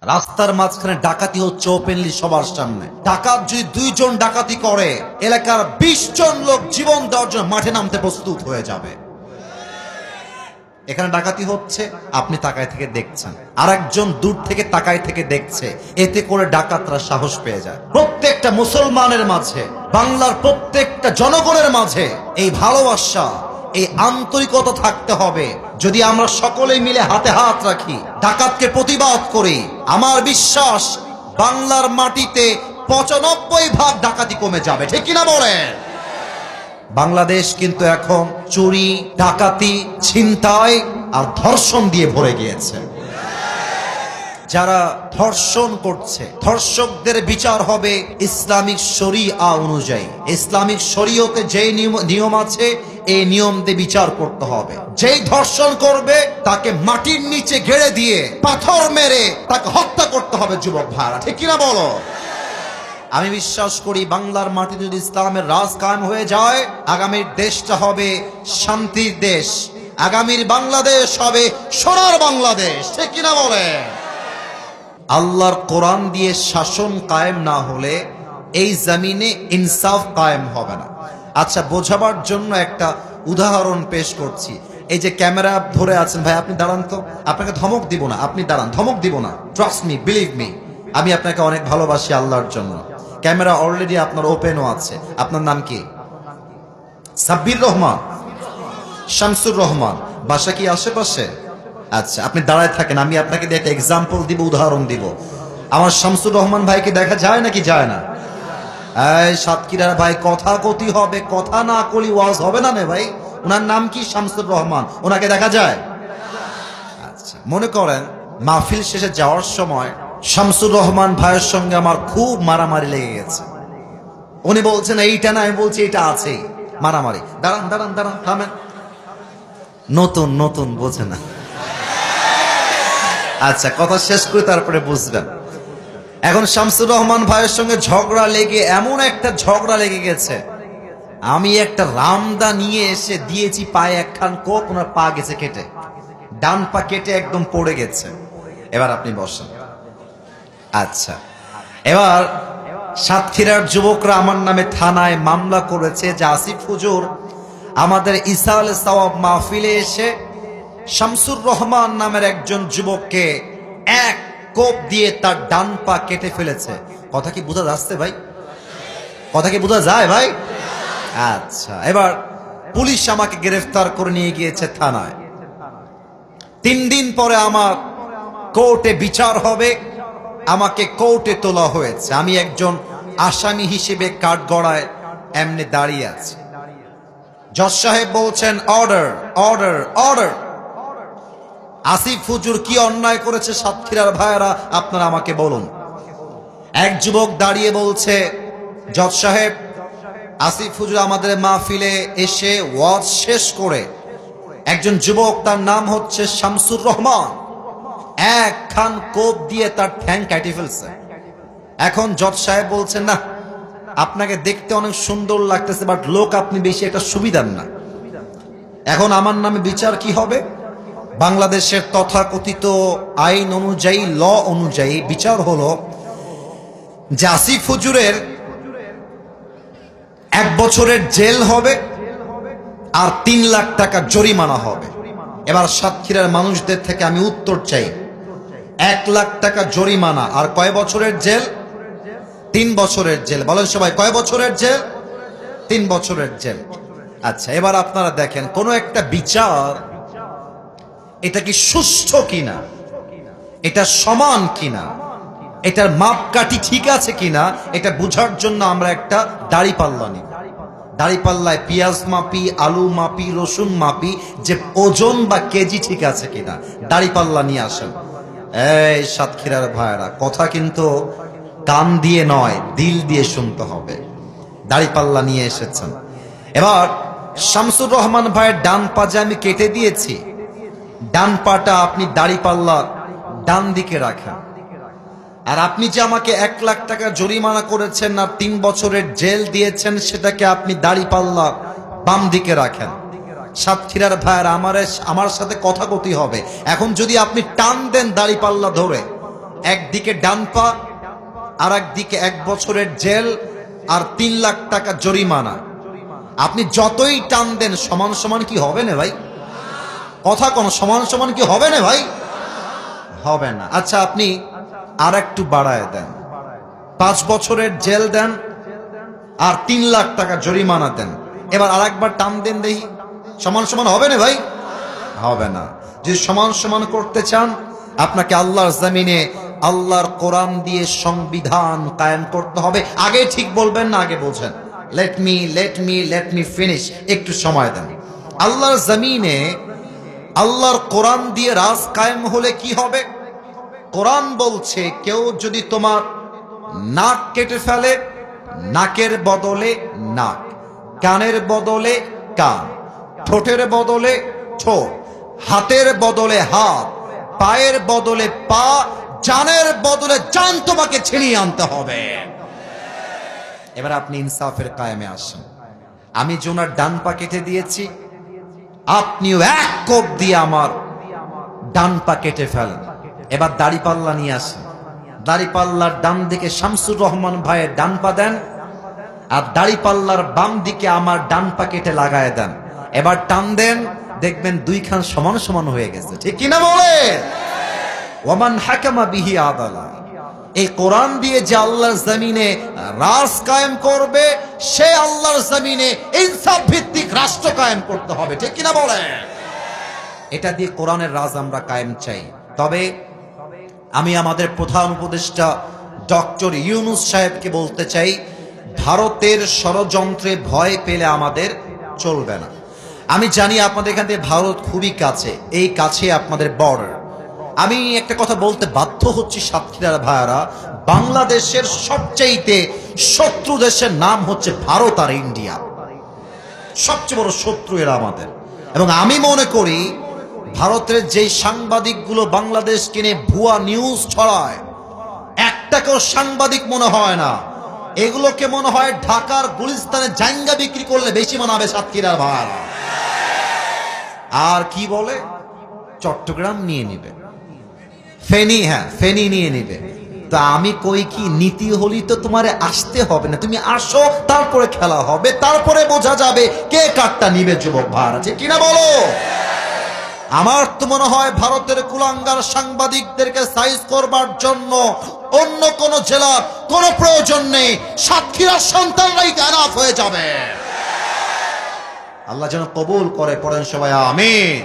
রাস্তার মাঝখানে ডাকাতি হচ্ছে ওপেনলি সবার সামনে। ডাকাত যদি 2 জন ডাকাতি করে, এলাকার 20 জন লোক জীবন দেওয়ার জন্য মাঠে নামতে প্রস্তুত হয়ে যাবে। এখানে ডাকাতি হচ্ছে, আপনি তাকায় থেকে দেখছেন, আর একজন দূর থেকে তাকায় থেকে দেখছে। এতে করে ডাকাতরা সাহস পেয়ে যায়। প্রত্যেকটা মুসলমানের মাঝে, বাংলার প্রত্যেকটা জনগণের মাঝে এই ভালোবাসা, এই আন্তরিকতা থাকতে হবে। যদি আমরা সকলেই মিলে হাতে হাত রাখি, ডাকাতকে প্রতিবাদ করি, আমার বিশ্বাস বাংলার মাটিতে 95% ডাকাতি কমে যাবে। ঠিক কিনা বলেন? বাংলাদেশ কিন্তু এখন চুরি, ডাকাতি, ছিনতাই আর ধর্ষণ দিয়ে ভরে গিয়েছে। যারা ধর্ষণ করছে, ধর্ষকদের বিচার হবে ইসলামিক শরিয়া অনুযায়ী। ইসলামিক শরীয়তে যেই নিয়ম আছে, এই নিয়ম দিয়ে বিচার করতে হবে। যেই ধর্ষণ করবে তাকে মাটির নিচে গেড়ে দিয়ে পাথর মেরে তাকে হত্যা করতে হবে। যুবক ভাইরা, ঠিক কিনা বলো? আমি বিশ্বাস করি বাংলার মাটিতে যদি ইসলামের রাজ কায়েম হয়ে যায়, আগামীর দেশটা হবে শান্তির দেশ। আগামীর বাংলাদেশ হবে সোনার বাংলাদেশ। ঠিক কিনা বলে? আল্লাহর কোরআন দিয়ে শাসন কায়েম না হলে এই জমিনে ইনসাফ কায়েম হবে না। আচ্ছা, বোঝাবার জন্য একটা উদাহরণ পেশ করছি। এই যে ক্যামেরা ধরে আছেন ভাই, আপনি দাঁড়ান তো। আপনাকে ধমক দিব না, আপনি দাঁড়ান, ধমক দিব না। ট্রাস্ট মি, বিলিভ মি, আমি আপনাকে অনেক ভালোবাসি আল্লাহর জন্য। ক্যামেরা অলরেডি আপনার ওপেনও আছে। আপনার নাম কি? সাব্বির রহমান, শামসুর রহমান। বাসা কি আশেপাশে? আচ্ছা, আপনি দাঁড়ায় থাকেন, আমি আপনাকে দিয়ে একটা এক্সাম্পল দিব, উদাহরণ দিব। আমার শামসুর রহমান ভাইকে দেখা যায় নাকি যায় না? এই সাতক্ষীরার ভাই, কথা কতি হবে, কথা না কলি ওয়াজ হবে না নে ভাই। ওনার নাম কি? শামসুর রহমান। ওনাকে দেখা যায়? আচ্ছা, মনে করেন মাহফিল শেষে যাওয়ার সময় শামসুর রহমান ভাইয়ের সঙ্গে আমার খুব মারামারি লেগে গেছে। উনি বলছেন এইটা না, আমি বলছি এটা আছে। মারামারি। দাঁড়ান দাঁড়ান দাঁড়ান, থামেন। নতুন নতুন বোঝে না। আচ্ছা, কথা শেষ করে তারপরে বুঝবেন। এখন শামসুর রহমান ভাইয়ের সঙ্গে ঝগড়া লেগে, এমন একটা ঝগড়া লেগে গেছে, আমি একটা রামদা নিয়ে এসে দিয়েছি পায়ে একখান কোপ, ওনার পা গেছে কেটে, ডান পা কেটে একদম পড়ে গেছে। এবার আপনি বসেন। আচ্ছা, এবার সাতক্ষীরার যুবকরা আমার নামে থানায় মামলা করেছে যে আসিফ হুজুর আমাদের ইসাল সওয়াব মাহফিলে এসে শামসুর রহমান নামের একজন যুবককে এক কোপ দিয়ে তার ডান পা কেটে ফেলেছে। কথা কি বোঝা যাচ্ছে ভাই? কথা কি বোঝা যায় ভাই? আচ্ছা, এবার পুলিশ আমাকে গ্রেফতার করে নিয়ে গিয়েছে থানায়। 3 দিন পরে আমার কোর্টে বিচার হবে। আমাকে কোর্টে তোলা হয়েছে। আমি একজন আসামি হিসেবে কাঠগড়ায় এমনি দাঁড়িয়ে আছি। জজ সাহেব বলছেন অর্ডার অর্ডার অর্ডার। আসিফ হুজুর কি অন্যায় করেছে সাতক্ষীরার ভাইয়েরা, আপনারা আমাকে বলুন। এক যুবক দাঁড়িয়ে বলছে, জজ সাহেব, আসিফ হুজুর আমাদের মাহফিলে এসে ওয়াজ শেষ করে একজন যুবক, তার নাম হচ্ছে শামসুর রহমান, একখান কোপ দিয়ে তার ঠ্যাং কেটে ফেলছে। এখন জজ সাহেব বলছেন, না, আপনাকে দেখতে অনেক সুন্দর লাগতেছে, বাট লোক আপনি বেশি একটা সুবিধার না। এখন আমার নামে বিচার কি হবে? বাংলাদেশের তথাকথিত আইন অনুযায়ী, ল অনুযায়ী বিচার হলো যে আসিফ হুজুরের 1 বছরের জেল হবে আর 3 লাখ টাকা জরিমানা হবে। এবার সাতক্ষীরার মানুষদের থেকে আমি উত্তর চাই, 1 লাখ টাকা জরিমানা আর কয় বছরের জেল? 3 বছরের জেল। বলেন সবাই, কয় বছরের জেল? 3 বছরের জেল। আচ্ছা, এবার আপনারা দেখেন কোন একটা বিচার, এটা কি সুষ্ঠু কিনা, এটা সমান কিনা, এটার মাপকাঠি ঠিক আছে কিনা, এটা বুঝার জন্য আমরা একটা দাড়িপাল্লা নিই। দাড়িপাল্লায় পেঁয়াজ মাপি, আলু মাপি, রসুন মাপি, যে ওজন বা কেজি ঠিক আছে কিনা। দাড়িপাল্লা নিয়ে আসেন। এই সাতক্ষীরার ভাইয়েরা, কথা কিন্তু কান দিয়ে নয়, দিল দিয়ে শুনতে হবে। দাড়িপাল্লা নিয়ে এসেছেন। এবার শামসুর রহমান ভাইয়ের ডান পা যে আমি কেটে দিয়েছি, ডান পাটা আপনি দাড়িপাল্লা ডান দিকে রাখেন। আর আপনি যে আমাকে 1 লাখ টাকা জরিমানা করেছেন আর 3 বছরের জেল দিয়েছেন, সেটাকে আপনি দাড়িপাল্লা বাম দিকে রাখেন। সাতক্ষীরার ভাইয়ের আমার সাথে কথা কতি হবে। এখন যদি আপনি টান দেন দাড়িপাল্লা ধরে, একদিকে ডান পা, আর একদিকে 1 বছরের জেল আর 3 লাখ টাকা জরিমানা। আপনি যতই টান দেন সমান সমান কি হবে না ভাই? কথা কোন সমান সমান কি হবে না ভাই? হবে না। আচ্ছা আপনি আর একটু বাড়ায় দেন, 5 বছরের জেল দেন আর 3 লাখ টাকা জরিমানা দেন। এবার আর একবার টান দেন দেখি, সমান সমান হবে না ভাই? হবে না। যদি সমান সমান করতে চান, আপনাকে আল্লাহর জমিনে আল্লাহর কোরআন দিয়ে সংবিধান কায়েম করতে হবে। আগে ঠিক বলবেন না, আগে বলছেন লেট মি ফিনিশ, একটু সময় দেন। আল্লাহর জমিনে আল্লাহর কোরআন দিয়ে রাজ কায়েম হলে কি হবে? কোরআন বলছে কেউ যদি তোমার নাক কেটে ফেলে, নাকের বদলে নাক, কানের বদলে কান, ঠোঁটের বদলে ঠোঁট, হাতের বদলে হাত, পায়ের বদলে পা, জানের বদলে জান তোমাকে ছিনিয়ে আনতে হবে। এবার আপনি ইনসাফের কায়েমে আসেন। আমি যে ওনার ডান পা কেটে দিয়েছি, আপনিও 1 কোপ দিয়ে আমার ডান পা কেটে ফেলেন। এবার দাড়িপাল্লা নিয়ে আসেন, দাড়িপাল্লার ডান দিকে শামসুর রহমান ভাইয়ের ডান পা দেন, আর দাড়িপাল্লার বাম দিকে আমার ডান পা কেটে লাগায় দেন। এবার টান দেন, দেখবেন 2 খান সমান সমান হয়ে গেছে। ঠিক কিনা বলে? ওয়ামান হাকামা বিহি আদালা। এই কোরআন দিয়ে যে আল্লাহর জমিনে রাজ কায়েম করবে, সে আল্লাহর জমিনে ইনসাফ ভিত্তিক রাষ্ট্র কায়েম করতে হবে। ঠিক কিনা বলে? এটা দিয়ে কোরআনের রাজ আমরা কায়েম চাই। তবে আমি আমাদের প্রধান উপদেষ্টা ডক্টর ইউনূস সাহেবকে বলতে চাই, ভারতের ষড়যন্ত্রে ভয় পেলে আমাদের চলবে না। আমি জানি আপনাদের এখান থেকে ভারত খুবই কাছে, এই কাছে আপনাদের বর্ডার। আমি একটা কথা বলতে বাধ্য হচ্ছি সাতক্ষীরার ভাইয়ারা, বাংলাদেশের সবচাইতে শত্রু দেশের নাম হচ্ছে ভারত আর ইন্ডিয়া। সবচেয়ে বড় শত্রু এরা আমাদের। এবং আমি মনে করি ভারতের যেই সাংবাদিকগুলো বাংলাদেশকে নিয়ে ভুয়া নিউজ ছড়ায়, একটাকেও সাংবাদিক মনে হয় না। এগুলোকে মনে হয় ঢাকার গুলিস্তানে জাইঙ্গা বিক্রি করলে বেশি মানাবে সাতক্ষীরার ভাইয়ারা। আর কি বলে চট্টগ্রাম নিয়ে নিবে, ফেনী, হ্যাঁ ফেনী নিয়ে নিবে। তা আমি কই কি, নীতি হলি তো তোমারে আসতে হবে না, তুমি আসো, তারপরে খেলা হবে, তারপরে বোঝা যাবে কে কারটা নিবে। যুবক ভাইরা আছে কিনা বলো? আমার তো মনে হয় ভারতের কুলাঙ্গার সাংবাদিকদেরকে সাইজ করবার জন্য অন্য কোন জেলার কোন প্রয়োজন নেই, সাতক্ষীরার সন্তানরাই এনাফ হয়ে যাবে। আল্লাহ যেন কবুল করে, পড়েন সবাই আমিন।